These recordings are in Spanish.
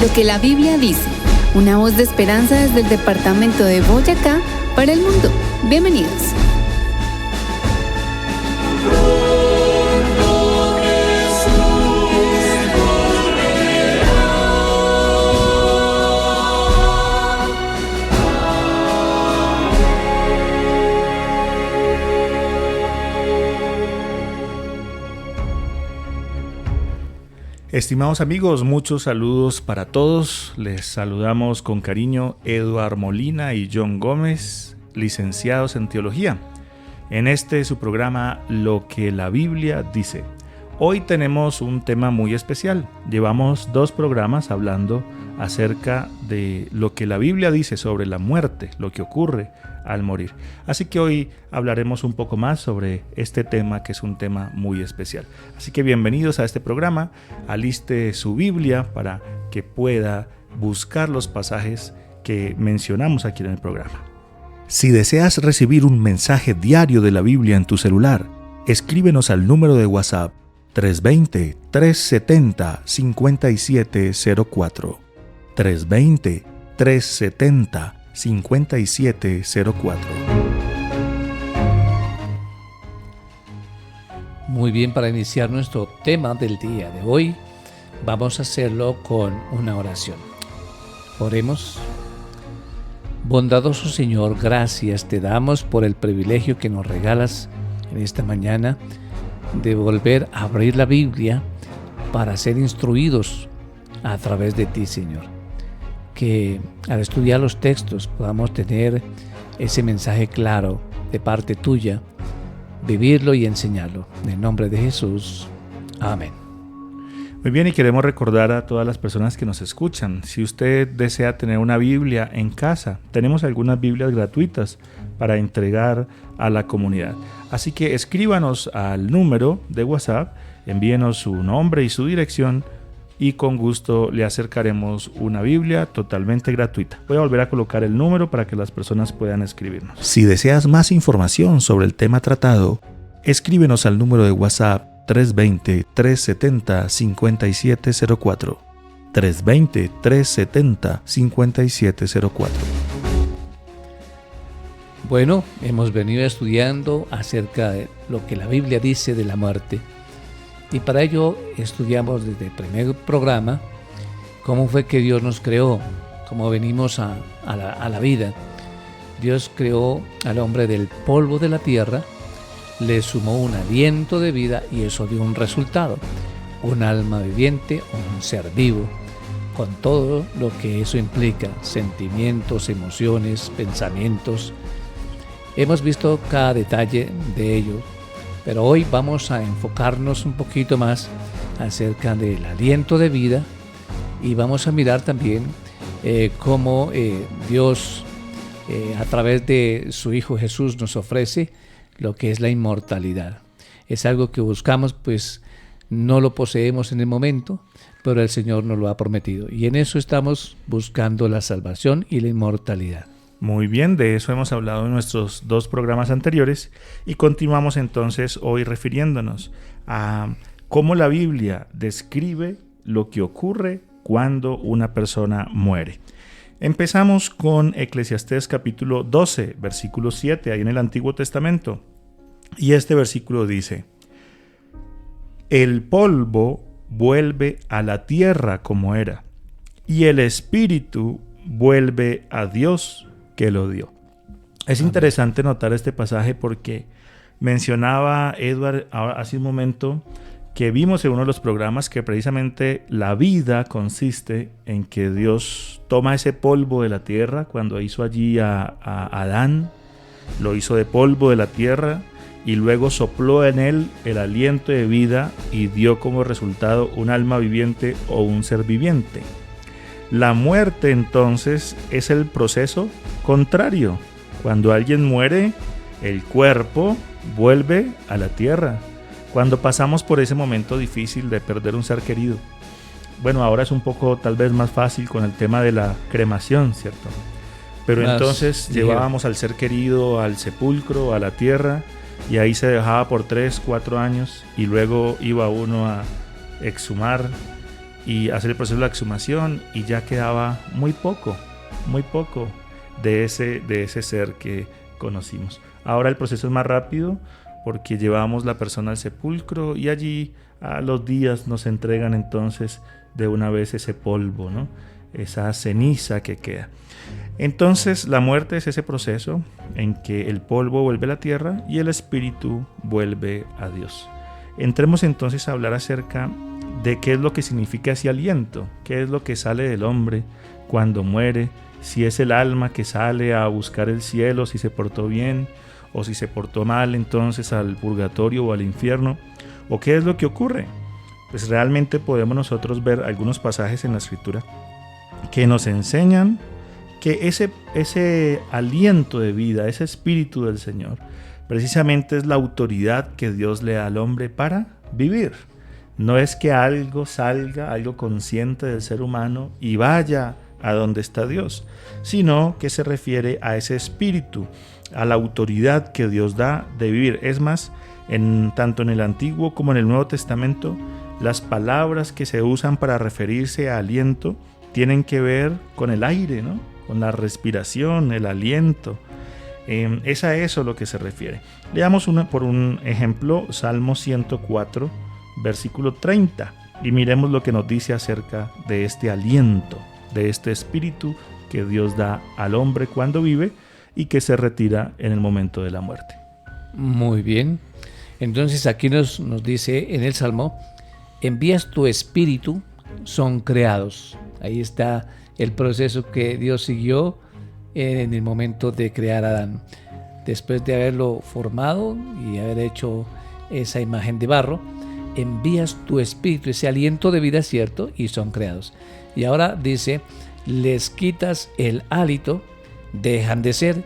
Lo que la Biblia dice, una voz de esperanza desde el departamento de Boyacá para el mundo. Bienvenidos. Estimados amigos, muchos saludos para todos. Les saludamos con cariño Eduard Molina y John Gómez, licenciados en Teología. En este su programa Lo que la Biblia dice. Hoy tenemos un tema muy especial. Llevamos 2 programas hablando acerca de lo que la Biblia dice sobre la muerte, lo que ocurre al morir. Así que hoy hablaremos un poco más sobre este tema, que es un tema muy especial. Así que bienvenidos a este programa. Aliste su Biblia para que pueda buscar los pasajes que mencionamos aquí en el programa. Si deseas recibir un mensaje diario de la Biblia en tu celular, escríbenos al número de WhatsApp 320-370-5704. 320-370-5704. Muy bien, para iniciar nuestro tema del día de hoy, vamos a hacerlo con una oración. Oremos. Bondadoso Señor, gracias te damos por el privilegio que nos regalas en esta mañana de volver a abrir la Biblia para ser instruidos a través de ti, Señor. Que al estudiar los textos podamos tener ese mensaje claro de parte tuya, vivirlo y enseñarlo. En el nombre de Jesús. Amén. Muy bien, y queremos recordar a todas las personas que nos escuchan, si usted desea tener una Biblia en casa, tenemos algunas Biblias gratuitas para entregar a la comunidad. Así que escríbanos al número de WhatsApp, envíenos su nombre y su dirección y con gusto le acercaremos una Biblia totalmente gratuita. Voy a volver a colocar el número para que las personas puedan escribirnos. Si deseas más información sobre el tema tratado, escríbenos al número de WhatsApp 320-370-5704. 320-370-5704. Bueno, hemos venido estudiando acerca de lo que la Biblia dice de la muerte. Y para ello estudiamos desde el primer programa cómo fue que Dios nos creó, cómo venimos a la vida. Dios creó al hombre del polvo de la tierra, le sumó un aliento de vida y eso dio un resultado, un alma viviente, un ser vivo, con todo lo que eso implica, sentimientos, emociones, pensamientos. Hemos visto cada detalle de ello, pero hoy vamos a enfocarnos un poquito más acerca del aliento de vida y vamos a mirar también cómo Dios a través de su Hijo Jesús nos ofrece lo que es la inmortalidad. Es algo que buscamos, pues no lo poseemos en el momento, pero el Señor nos lo ha prometido y en eso estamos buscando la salvación y la inmortalidad. Muy bien, de eso hemos hablado en nuestros 2 programas anteriores y continuamos entonces hoy refiriéndonos a cómo la Biblia describe lo que ocurre cuando una persona muere. Empezamos con Eclesiastés capítulo 12, versículo 7, ahí en el Antiguo Testamento. Y este versículo dice: el polvo vuelve a la tierra como era, y el espíritu vuelve a Dios que lo dio. Es interesante notar este pasaje porque mencionaba Edward hace un momento que vimos en uno de los programas que precisamente la vida consiste en que Dios toma ese polvo de la tierra cuando hizo allí a Adán, lo hizo de polvo de la tierra y luego sopló en él el aliento de vida y dio como resultado un alma viviente o un ser viviente. La muerte entonces es el proceso contrario. Cuando alguien muere, el cuerpo vuelve a la tierra. Cuando pasamos por ese momento difícil de perder un ser querido. Bueno, ahora es un poco tal vez más fácil con el tema de la cremación, ¿cierto? Pero entonces llevábamos al ser querido al sepulcro, a la tierra, y ahí se dejaba por 3, 4 años y luego iba uno a exhumar y hacer el proceso de la exhumación, y ya quedaba muy poco de ese ser que conocimos. Ahora el proceso es más rápido porque llevamos la persona al sepulcro y allí a los días nos entregan entonces de una vez ese polvo, ¿no? Esa ceniza que queda. Entonces la muerte es ese proceso en que el polvo vuelve a la tierra y el espíritu vuelve a Dios. Entremos entonces a hablar acerca de qué es lo que significa ese aliento, qué es lo que sale del hombre cuando muere, si es el alma que sale a buscar el cielo, si se portó bien o si se portó mal, entonces al purgatorio o al infierno, o qué es lo que ocurre. Pues realmente podemos nosotros ver algunos pasajes en la Escritura que nos enseñan que ese aliento de vida, ese espíritu del Señor, precisamente es la autoridad que Dios le da al hombre para vivir. No es que algo salga, algo consciente del ser humano y vaya a donde está Dios, sino que se refiere a ese espíritu, a la autoridad que Dios da de vivir. Es más, tanto en el Antiguo como en el Nuevo Testamento, las palabras que se usan para referirse a aliento tienen que ver con el aire, ¿no? Con la respiración, el aliento. Es a eso lo que se refiere. Leamos por un ejemplo Salmo 104, versículo 30, y miremos lo que nos dice acerca de este aliento, de este espíritu que Dios da al hombre cuando vive y que se retira en el momento de la muerte. Muy bien. Entonces aquí nos dice en el Salmo: envías tu espíritu, son creados. Ahí está el proceso que Dios siguió en el momento de crear a Adán. Después de haberlo formado y haber hecho esa imagen de barro, envías tu espíritu, ese aliento de vida, ¿cierto? Y son creados. Y ahora dice, les quitas el hálito, dejan de ser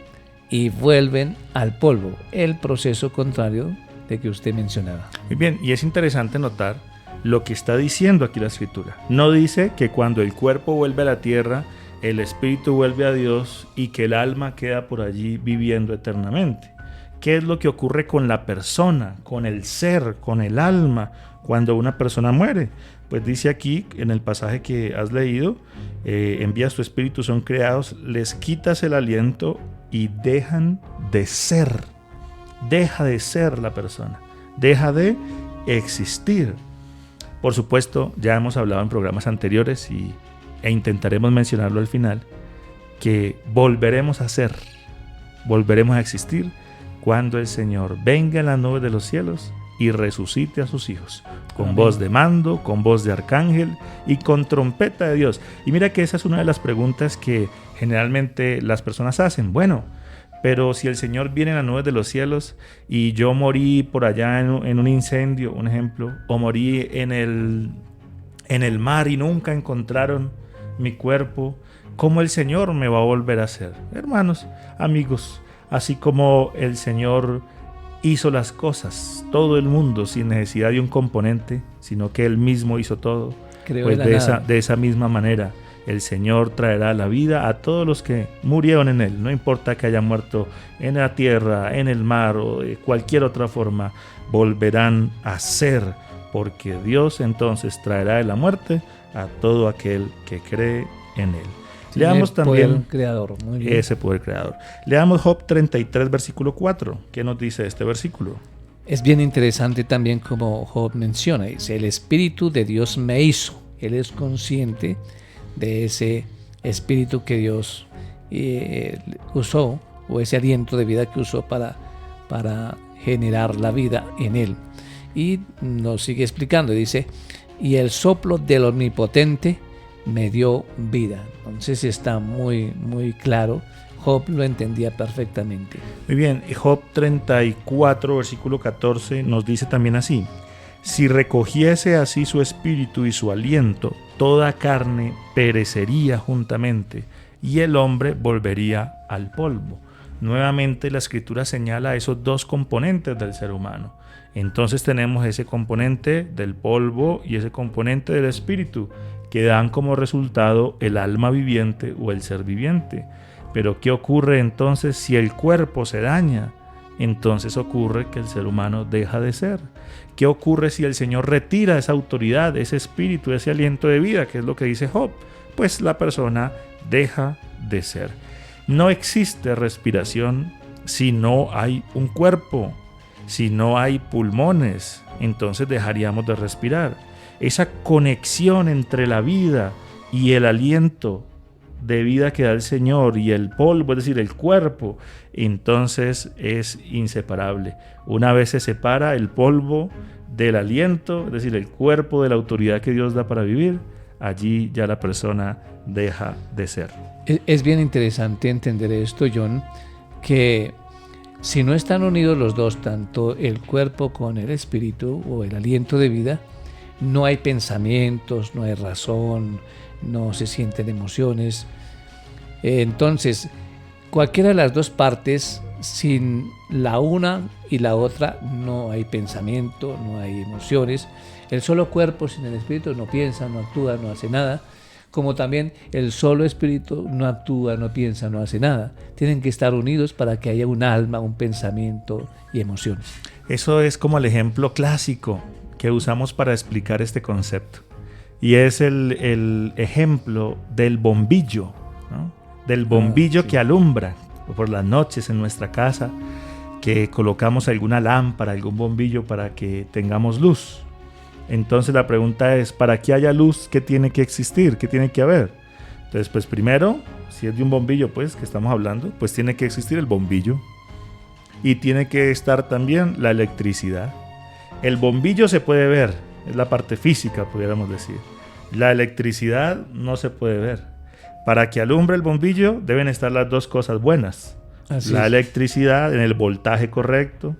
y vuelven al polvo. El proceso contrario de que usted mencionaba. Muy bien, y es interesante notar lo que está diciendo aquí la Escritura. No dice que cuando el cuerpo vuelve a la tierra, el espíritu vuelve a Dios y que el alma queda por allí viviendo eternamente. ¿Qué es lo que ocurre con la persona, con el ser, con el alma, cuando una persona muere? Pues dice aquí, en el pasaje que has leído, envías tu espíritu, son creados, les quitas el aliento y dejan de ser. Deja de ser la persona, deja de existir. Por supuesto, ya hemos hablado en programas anteriores e intentaremos mencionarlo al final, que volveremos a ser, volveremos a existir cuando el Señor venga en las nubes de los cielos y resucite a sus hijos, con Amén. Voz de mando, con voz de arcángel y con trompeta de Dios. Y mira que esa es una de las preguntas que generalmente las personas hacen. Bueno, pero si el Señor viene en las nubes de los cielos y yo morí por allá en un incendio, un ejemplo, o morí en el mar y nunca encontraron mi cuerpo, ¿cómo el Señor me va a volver a hacer? Hermanos, amigos, así como el Señor hizo las cosas, todo el mundo, sin necesidad de un componente, sino que Él mismo hizo todo, pues de esa misma manera, el Señor traerá la vida a todos los que murieron en Él. No importa que hayan muerto en la tierra, en el mar o de cualquier otra forma, volverán a ser, porque Dios entonces traerá de la muerte a todo aquel que cree en Él. Leamos también poder creador. Muy bien. Ese poder creador. Leamos Job 33, versículo 4. ¿Qué nos dice este versículo? Es bien interesante también como Job menciona. Dice, el Espíritu de Dios me hizo. Él es consciente de ese espíritu que Dios usó, o ese aliento de vida que usó para generar la vida en él. Y nos sigue explicando, dice, y el soplo del Omnipotente me dio vida. Entonces está muy, muy claro. Job lo entendía perfectamente. Muy bien, Job 34, versículo 14 nos dice también así: si recogiese así su espíritu y su aliento, toda carne perecería juntamente, y el hombre volvería al polvo. Nuevamente la Escritura señala esos dos componentes del ser humano. Entonces tenemos ese componente del polvo y ese componente del espíritu, que dan como resultado el alma viviente o el ser viviente. Pero ¿qué ocurre entonces si el cuerpo se daña? entonces ocurre que el ser humano deja de ser. ¿Qué ocurre si el Señor retira esa autoridad, ese espíritu, ese aliento de vida, que es lo que dice Job? Pues la persona deja de ser. No existe respiración si no hay un cuerpo, si no hay pulmones, entonces dejaríamos de respirar. Esa conexión entre la vida y el aliento de vida que da el Señor y el polvo, es decir, el cuerpo, entonces es inseparable. Una vez se separa el polvo del aliento, es decir, el cuerpo de la autoridad que Dios da para vivir, allí ya la persona deja de ser. Es bien interesante entender esto, John, que si no están unidos los dos, tanto el cuerpo con el espíritu o el aliento de vida, no hay pensamientos, no hay razón, no se sienten emociones. Entonces, cualquiera de las dos partes, sin la una y la otra, no hay pensamiento, no hay emociones. El solo cuerpo sin el espíritu no piensa, no actúa, no hace nada. Como también el solo espíritu no actúa, no piensa, no hace nada. Tienen que estar unidos para que haya un alma, un pensamiento y emociones. Eso es como el ejemplo clásico que usamos para explicar este concepto. Y es el ejemplo del bombillo, ¿no? Del bombillo sí, que alumbra por las noches en nuestra casa, que colocamos alguna lámpara, algún bombillo para que tengamos luz. Entonces la pregunta es, para que haya luz, ¿qué tiene que existir? ¿Qué tiene que haber? Entonces, pues primero, si es de un bombillo, pues, que estamos hablando, pues tiene que existir el bombillo. Y tiene que estar también la electricidad. El bombillo se puede ver, es la parte física, pudiéramos decir. La electricidad no se puede ver. Para que alumbre el bombillo deben estar las dos cosas buenas. Así la es. electricidad en el voltaje correcto,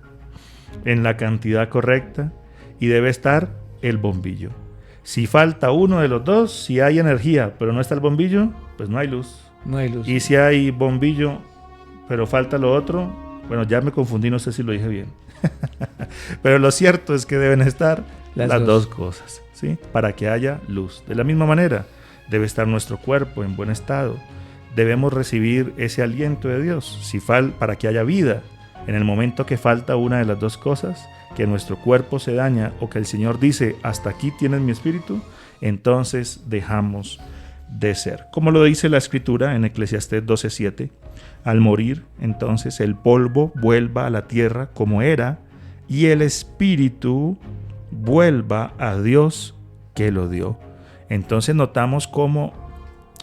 en la cantidad correcta, y debe estar el bombillo. Si falta uno de los dos, si hay energía pero no está el bombillo, pues no hay luz. No hay luz. Y si hay bombillo pero falta lo otro, bueno, ya me confundí, no sé si lo dije bien. Pero lo cierto es que deben estar las dos cosas, ¿sí? Para que haya luz. De la misma manera, debe estar nuestro cuerpo en buen estado. Debemos recibir ese aliento de Dios para que haya vida. En el momento que falta una de las dos cosas, que nuestro cuerpo se daña o que el Señor dice, hasta aquí tienes mi espíritu, entonces dejamos de ser. Como lo dice la Escritura en Eclesiastés 12:7, al morir, entonces el polvo vuelva a la tierra como era y el espíritu vuelva a Dios que lo dio. Entonces notamos cómo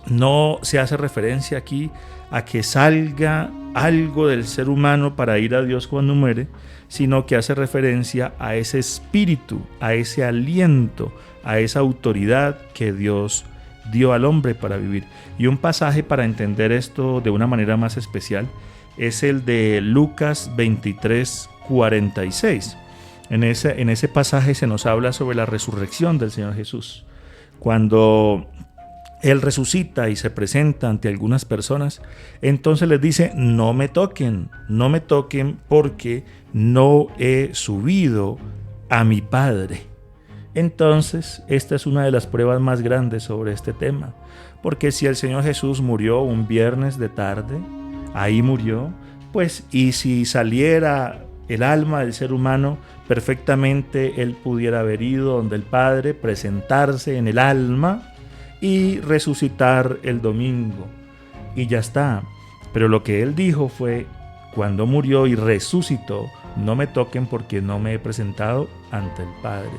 no se hace referencia aquí a que salga algo del ser humano para ir a Dios cuando muere, sino que hace referencia a ese espíritu, a ese aliento, a esa autoridad que Dios dio al hombre para vivir. Y un pasaje para entender esto de una manera más especial es el de Lucas 23:46. En ese pasaje se nos habla sobre la resurrección del Señor Jesús. Cuando Él resucita y se presenta ante algunas personas, entonces les dice, no me toquen porque no he subido a mi Padre. Entonces, esta es una de las pruebas más grandes sobre este tema, porque si el Señor Jesús murió un viernes de tarde, ahí murió, pues, y si saliera el alma del ser humano, perfectamente Él pudiera haber ido donde el Padre, presentarse en el alma y resucitar el domingo, y ya está. Pero lo que Él dijo fue, cuando murió y resucitó, no me toquen porque no me he presentado ante el Padre.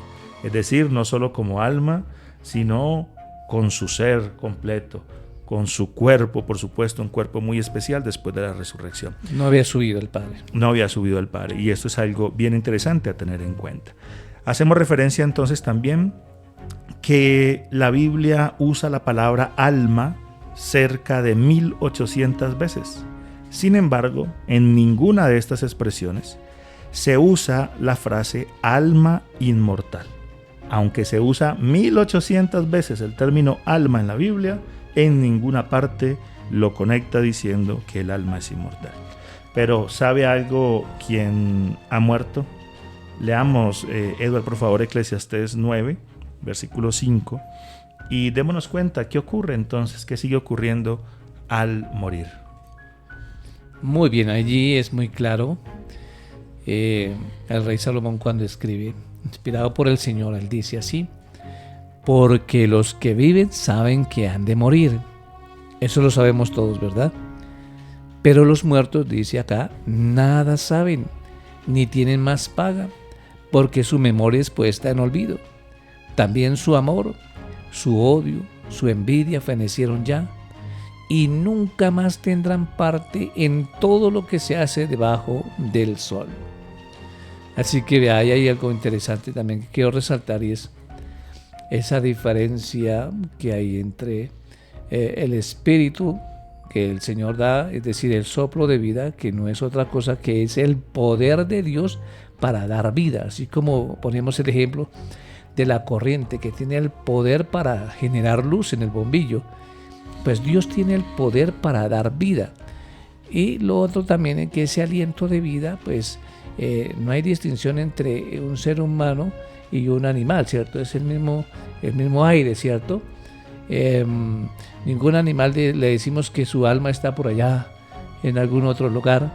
Es decir, no solo como alma, sino con su ser completo, con su cuerpo, por supuesto, un cuerpo muy especial después de la resurrección. No había subido el Padre. No había subido al Padre, y esto es algo bien interesante a tener en cuenta. Hacemos referencia entonces también que la Biblia usa la palabra alma cerca de 1800 veces. Sin embargo, en ninguna de estas expresiones se usa la frase alma inmortal. Aunque se usa 1800 veces el término alma en la Biblia, en ninguna parte lo conecta diciendo que el alma es inmortal. Pero ¿sabe algo quien ha muerto? Leamos, Edward, por favor, Eclesiastés 9, versículo 5, y démonos cuenta qué ocurre entonces, qué sigue ocurriendo al morir. Muy bien, allí es muy claro el rey Salomón cuando escribe, inspirado por el Señor, él dice así: porque los que viven saben que han de morir. Eso lo sabemos todos, ¿verdad? Pero los muertos, dice acá, nada saben, ni tienen más paga, porque su memoria es puesta en olvido. También su amor, su odio, su envidia fenecieron ya, y nunca más tendrán parte en todo lo que se hace debajo del sol. Así que hay ahí algo interesante también que quiero resaltar, y es esa diferencia que hay entre el espíritu que el Señor da, es decir, el soplo de vida, que no es otra cosa que es el poder de Dios para dar vida. Así como ponemos el ejemplo de la corriente que tiene el poder para generar luz en el bombillo, pues Dios tiene el poder para dar vida. Y lo otro también es que ese aliento de vida, pues no hay distinción entre un ser humano y un animal, ¿cierto? Es el mismo aire, ¿cierto? Ningún animal le decimos que su alma está por allá en algún otro lugar.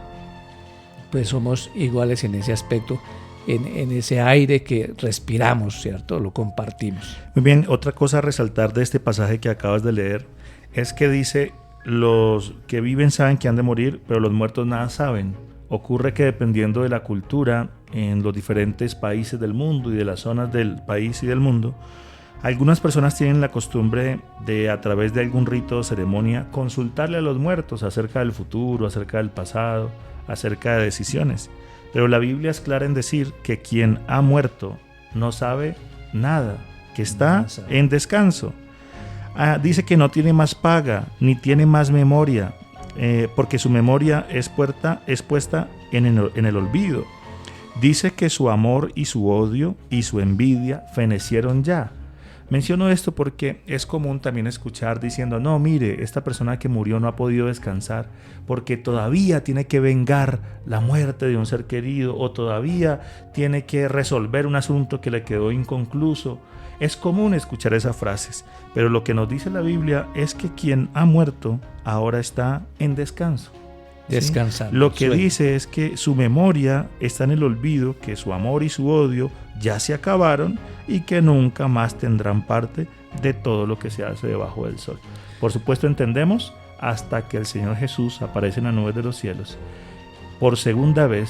Pues somos iguales en ese aspecto, en ese aire que respiramos, ¿cierto? Lo compartimos. Muy bien, otra cosa a resaltar de este pasaje que acabas de leer es que dice: los que viven saben que han de morir, pero los muertos nada saben. Ocurre que dependiendo de la cultura en los diferentes países del mundo y de las zonas del país y del mundo, algunas personas tienen la costumbre de, a través de algún rito o ceremonia, consultarle a los muertos acerca del futuro, acerca del pasado, acerca de decisiones. Pero la Biblia es clara en decir que quien ha muerto no sabe nada, que está en descanso. Dice que no tiene más paga, ni tiene más memoria, porque su memoria es puesta en el olvido. Dice que su amor y su odio y su envidia fenecieron ya. Menciono esto porque es común también escuchar diciendo: no, mire, esta persona que murió no ha podido descansar porque todavía tiene que vengar la muerte de un ser querido, o todavía tiene que resolver un asunto que le quedó inconcluso. Es común escuchar esas frases, pero lo que nos dice la Biblia es que quien ha muerto ahora está en descanso. Descansando. Lo que dice es que su memoria está en el olvido, que su amor y su odio ya se acabaron y que nunca más tendrán parte de todo lo que se hace debajo del sol. Por supuesto, entendemos hasta que el Señor Jesús aparece en las nubes de los cielos. Por segunda vez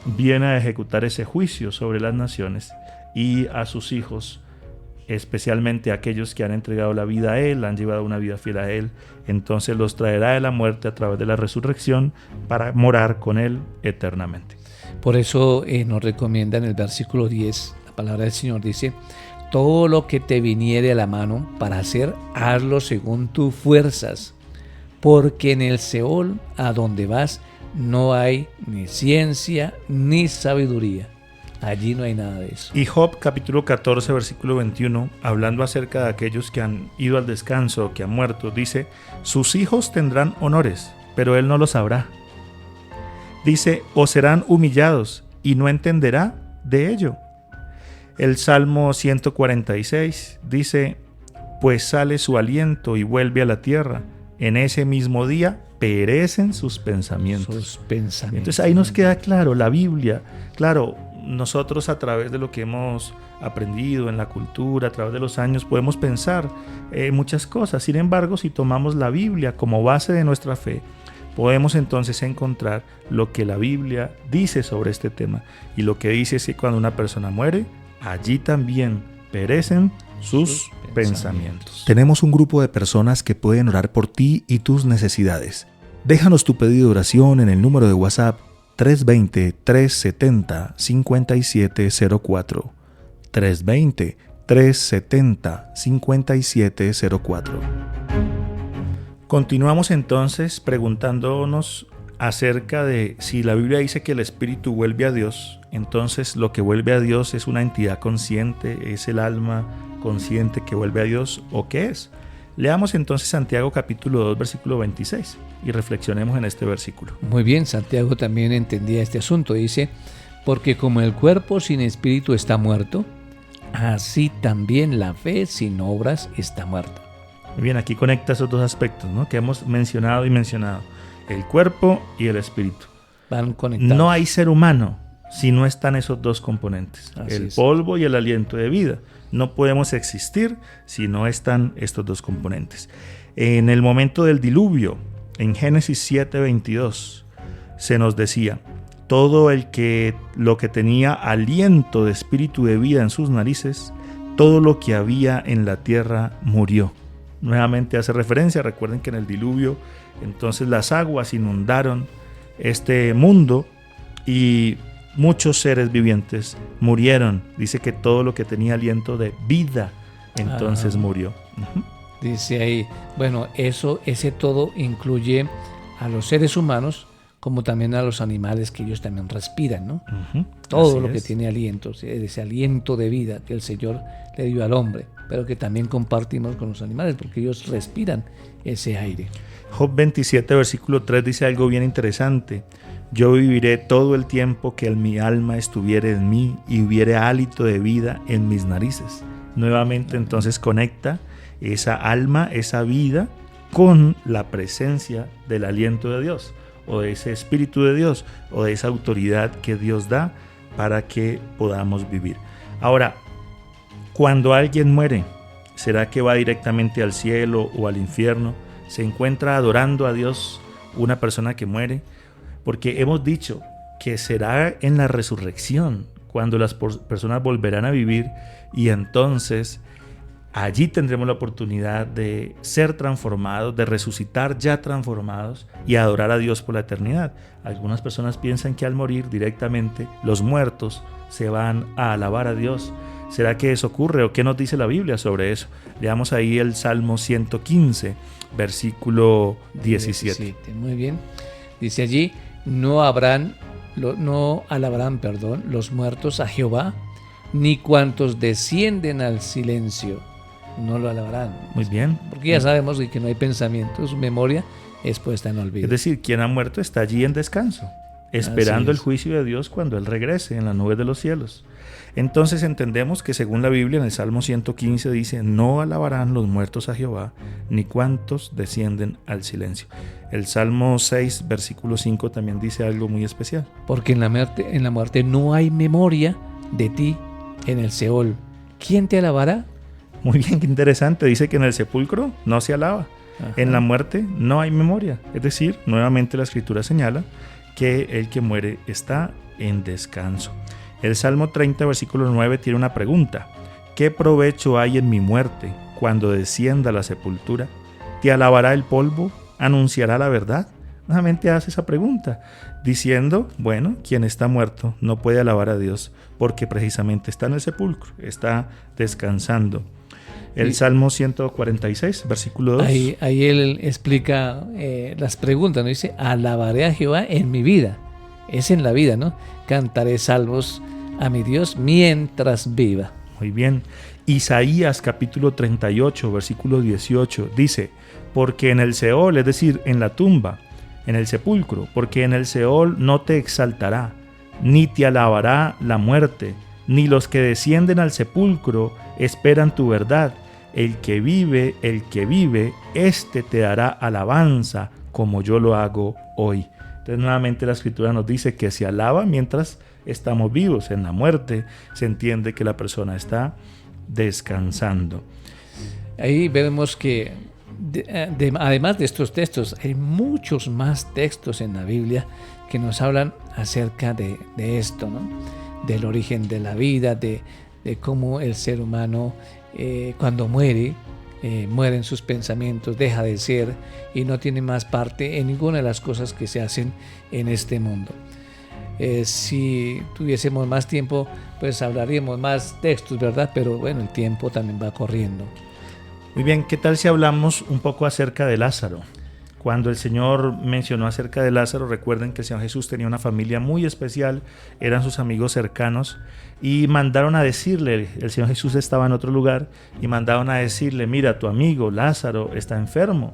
viene a ejecutar ese juicio sobre las naciones y a sus hijos, especialmente aquellos que han entregado la vida a Él, han llevado una vida fiel a Él. Entonces los traerá de la muerte a través de la resurrección para morar con Él eternamente. Por eso nos recomienda en el versículo 10, la palabra del Señor dice: todo lo que te viniere a la mano para hacer, hazlo según tus fuerzas, porque en el Seol a donde vas no hay ni ciencia ni sabiduría. Allí no hay nada de eso. Y Job capítulo 14 versículo 21, hablando acerca de aquellos que han ido al descanso, que han muerto, dice: sus hijos tendrán honores, pero él no los sabrá. Dice: o serán humillados y no entenderá de ello. El Salmo 146 dice: pues sale su aliento y vuelve a la tierra, en ese mismo día perecen sus pensamientos. Entonces ahí nos queda claro, la Biblia, claro, nosotros a través de lo que hemos aprendido en la cultura, a través de los años, podemos pensar muchas cosas. Sin embargo, si tomamos la Biblia como base de nuestra fe, podemos entonces encontrar lo que la Biblia dice sobre este tema. Y lo que dice es que cuando una persona muere, allí también perecen sus pensamientos. Tenemos un grupo de personas que pueden orar por ti y tus necesidades. Déjanos tu pedido de oración en el número de WhatsApp 320-370-5704. 320-370-5704. Continuamos entonces preguntándonos acerca de si la Biblia dice que el espíritu vuelve a Dios. Entonces lo que vuelve a Dios es una entidad consciente, es el alma consciente que vuelve a Dios, ¿o qué es? Leamos entonces Santiago capítulo 2 versículo 26 y reflexionemos en este versículo. Muy bien, Santiago también entendía este asunto. Dice: porque como el cuerpo sin espíritu está muerto, así también la fe sin obras está muerta. Muy bien, aquí conecta esos dos aspectos, ¿no?, que hemos mencionado, el cuerpo y el espíritu. Van conectados. No hay ser humano si no están esos dos componentes, el polvo y el aliento de vida. No podemos existir si no están estos dos componentes. En el momento del diluvio, en Génesis 7:22, se nos decía: todo lo que tenía aliento de espíritu de vida en sus narices, todo lo que había en la tierra murió. Nuevamente hace referencia, recuerden que en el diluvio entonces las aguas inundaron este mundo y muchos seres vivientes murieron. Dice que todo lo que tenía aliento de vida entonces murió. Dice ahí, bueno, ese todo incluye a los seres humanos como también a los animales, que ellos también respiran, ¿no? Todo lo que tiene aliento, ese aliento de vida que el Señor le dio al hombre, pero que también compartimos con los animales porque ellos respiran ese aire. Job 27, versículo 3 dice algo bien interesante: yo viviré todo el tiempo que mi alma estuviere en mí y hubiere hálito de vida en mis narices. Nuevamente entonces conecta esa alma, esa vida, con la presencia del aliento de Dios, o de ese Espíritu de Dios, o de esa autoridad que Dios da para que podamos vivir. Ahora, cuando alguien muere, ¿será que va directamente al cielo o al infierno? ¿Se encuentra adorando a Dios una persona que muere? Porque hemos dicho que será en la resurrección cuando las personas volverán a vivir, y entonces allí tendremos la oportunidad de ser transformados, de resucitar ya transformados y adorar a Dios por la eternidad. Algunas personas piensan que al morir directamente los muertos se van a alabar a Dios. ¿Será que eso ocurre o qué nos dice la Biblia sobre eso? Leamos ahí el Salmo 115, versículo 17. Muy bien. Dice allí: no alabarán los muertos a Jehová, ni cuantos descienden al silencio no lo alabarán. Muy bien. Porque ya sabemos que no hay pensamiento, su memoria es puesta en olvido. Es decir, quien ha muerto está allí en descanso, esperando el juicio de Dios cuando Él regrese en las nubes de los cielos. Entonces entendemos que según la Biblia, en el Salmo 115 dice: no alabarán los muertos a Jehová, ni cuantos descienden al silencio. El Salmo 6, versículo 5 también dice algo muy especial. Porque en la muerte no hay memoria de ti en el Seol. ¿Quién te alabará? Muy bien, qué interesante. Dice que en el sepulcro no se alaba. En la muerte no hay memoria. Es decir, nuevamente la Escritura señala que el que muere está en descanso. El Salmo 30, versículo 9 tiene una pregunta: ¿qué provecho hay en mi muerte cuando descienda a la sepultura? ¿Te alabará el polvo? ¿Anunciará la verdad? Nuevamente hace esa pregunta, diciendo, bueno, quien está muerto no puede alabar a Dios porque precisamente está en el sepulcro, está descansando. El Salmo 146, versículo 2. Ahí él explica las preguntas, ¿no? Dice: alabaré a Jehová en mi vida. Es en la vida, ¿no? Cantaré salmos a mi Dios mientras viva. Muy bien. Isaías capítulo 38, versículo 18 dice: porque en el Seol, es decir, en la tumba, en el sepulcro, porque en el Seol no te exaltará, ni te alabará la muerte, ni los que descienden al sepulcro esperan tu verdad. El que vive, éste te dará alabanza, como yo lo hago hoy. Entonces nuevamente la Escritura nos dice que se alaba mientras estamos vivos. En la muerte se entiende que la persona está descansando. Ahí vemos que además de estos textos, hay muchos más textos en la Biblia que nos hablan acerca de esto, ¿no? Del origen de la vida, de cómo el ser humano cuando mueren sus pensamientos, deja de ser y no tiene más parte en ninguna de las cosas que se hacen en este mundo. Si tuviésemos más tiempo, pues hablaríamos más textos, ¿verdad? Pero bueno, el tiempo también va corriendo. Muy bien, ¿qué tal si hablamos un poco acerca de Lázaro? Cuando el Señor mencionó acerca de Lázaro, recuerden que el Señor Jesús tenía una familia muy especial, eran sus amigos cercanos, y mandaron a decirle, el Señor Jesús estaba en otro lugar, y mandaron a decirle: mira, tu amigo Lázaro está enfermo.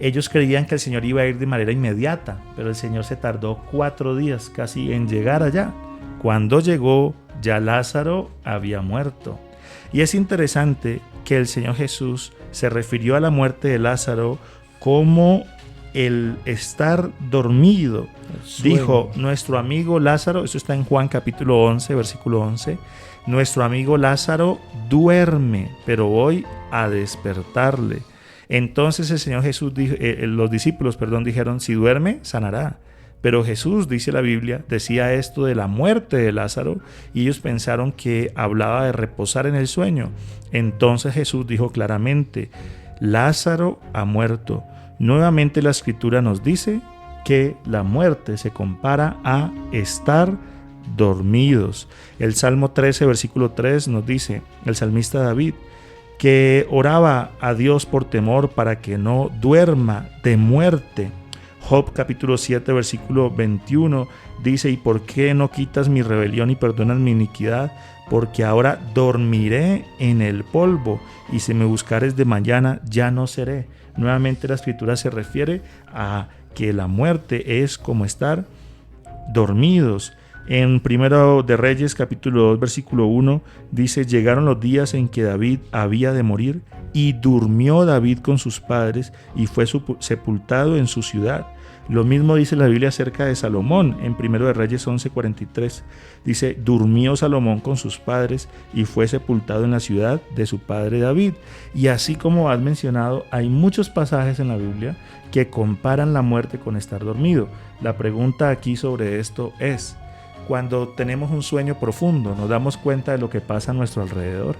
Ellos creían que el Señor iba a ir de manera inmediata, pero el Señor se tardó 4 días casi en llegar allá. Cuando llegó, ya Lázaro había muerto. Y es interesante que el Señor Jesús se refirió a la muerte de Lázaro como el estar dormido dijo, nuestro amigo Lázaro, eso está en Juan capítulo 11, versículo 11, nuestro amigo Lázaro duerme, pero voy a despertarle. Entonces el Señor Jesús dijo, los discípulos, dijeron, si duerme, sanará. Pero Jesús, dice la Biblia, decía esto de la muerte de Lázaro y ellos pensaron que hablaba de reposar en el sueño. Entonces Jesús dijo claramente, Lázaro ha muerto. Nuevamente la Escritura nos dice que la muerte se compara a estar dormidos. El Salmo 13, versículo 3 nos dice, el salmista David, que oraba a Dios por temor para que no duerma de muerte. Job capítulo 7, versículo 21 dice, ¿y por qué no quitas mi rebelión y perdonas mi iniquidad? Porque ahora dormiré en el polvo, y si me buscares de mañana ya no seré. Nuevamente la Escritura se refiere a que la muerte es como estar dormidos. En Primero de Reyes capítulo 2 versículo 1 dice, llegaron los días en que David había de morir, y durmió David con sus padres y fue sepultado en su ciudad. Lo mismo dice la Biblia acerca de Salomón en Primero de Reyes 11:43. Dice, durmió Salomón con sus padres y fue sepultado en la ciudad de su padre David. Y así como has mencionado, hay muchos pasajes en la Biblia que comparan la muerte con estar dormido. La pregunta aquí sobre esto es, cuando tenemos un sueño profundo, ¿nos damos cuenta de lo que pasa a nuestro alrededor?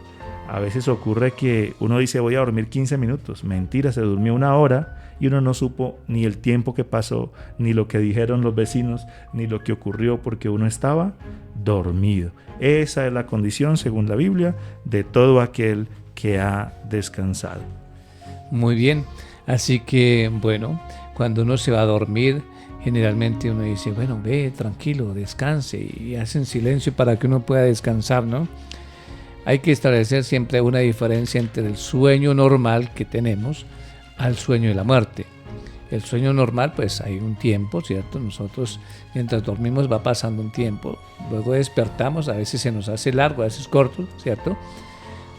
A veces ocurre que uno dice voy a dormir 15 minutos. Mentira, se durmió 1 hora y uno no supo ni el tiempo que pasó, ni lo que dijeron los vecinos, ni lo que ocurrió porque uno estaba dormido. Esa es la condición, según la Biblia, de todo aquel que ha descansado. Muy bien, así que bueno, cuando uno se va a dormir, generalmente uno dice, bueno, ve, tranquilo, descanse, y hacen silencio para que uno pueda descansar, ¿no? Hay que establecer siempre una diferencia entre el sueño normal que tenemos al sueño de la muerte. El sueño normal, pues hay un tiempo, ¿cierto? Nosotros mientras dormimos va pasando un tiempo, luego despertamos, a veces se nos hace largo, a veces corto, ¿cierto?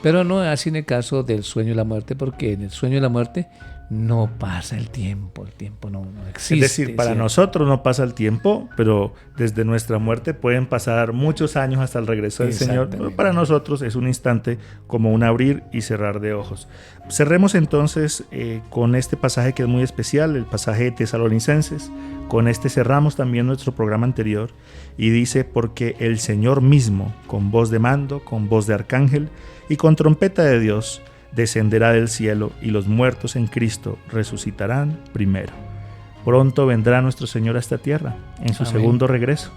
Pero no así en el caso del sueño de la muerte, porque en el sueño de la muerte no pasa el tiempo no existe. Es decir, para nosotros no pasa el tiempo, pero desde nuestra muerte pueden pasar muchos años hasta el regreso del Señor. Pero para nosotros es un instante como un abrir y cerrar de ojos. Cerremos entonces con este pasaje que es muy especial, el pasaje de Tesalonicenses. Con este cerramos también nuestro programa anterior y dice, porque el Señor mismo, con voz de mando, con voz de arcángel y con trompeta de Dios, descenderá del cielo y los muertos en Cristo resucitarán primero. Pronto vendrá nuestro Señor a esta tierra en su segundo regreso,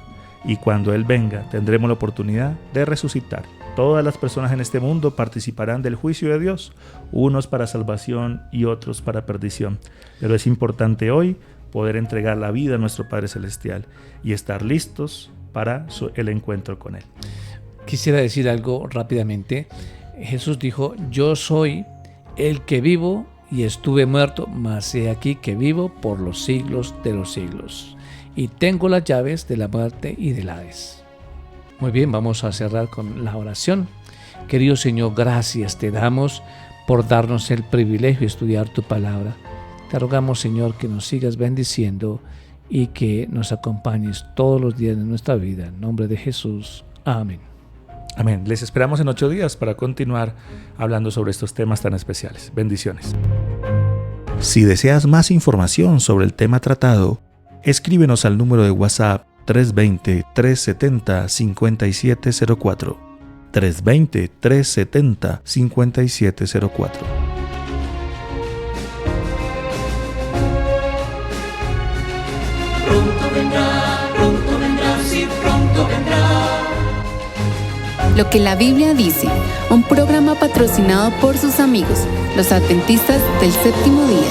y cuando Él venga tendremos la oportunidad de resucitar. Todas las personas en este mundo participarán del juicio de Dios, unos para salvación y otros para perdición. Pero es importante hoy poder entregar la vida a nuestro Padre Celestial y estar listos para el encuentro con Él. Quisiera decir algo rápidamente. Jesús dijo, yo soy el que vivo y estuve muerto, mas he aquí que vivo por los siglos de los siglos, y tengo las llaves de la muerte y del Hades. Muy bien, vamos a cerrar con la oración. Querido Señor, gracias te damos por darnos el privilegio de estudiar tu palabra. Te rogamos, Señor, que nos sigas bendiciendo y que nos acompañes todos los días de nuestra vida. En nombre de Jesús. Amén. Amén. Les esperamos en 8 días para continuar hablando sobre estos temas tan especiales. Bendiciones. Si deseas más información sobre el tema tratado, escríbenos al número de WhatsApp 320-370-5704. 320-370-5704. Pronto vendrá, sí, pronto vendrá. Lo que la Biblia dice, un programa patrocinado por sus amigos, los adventistas del séptimo día.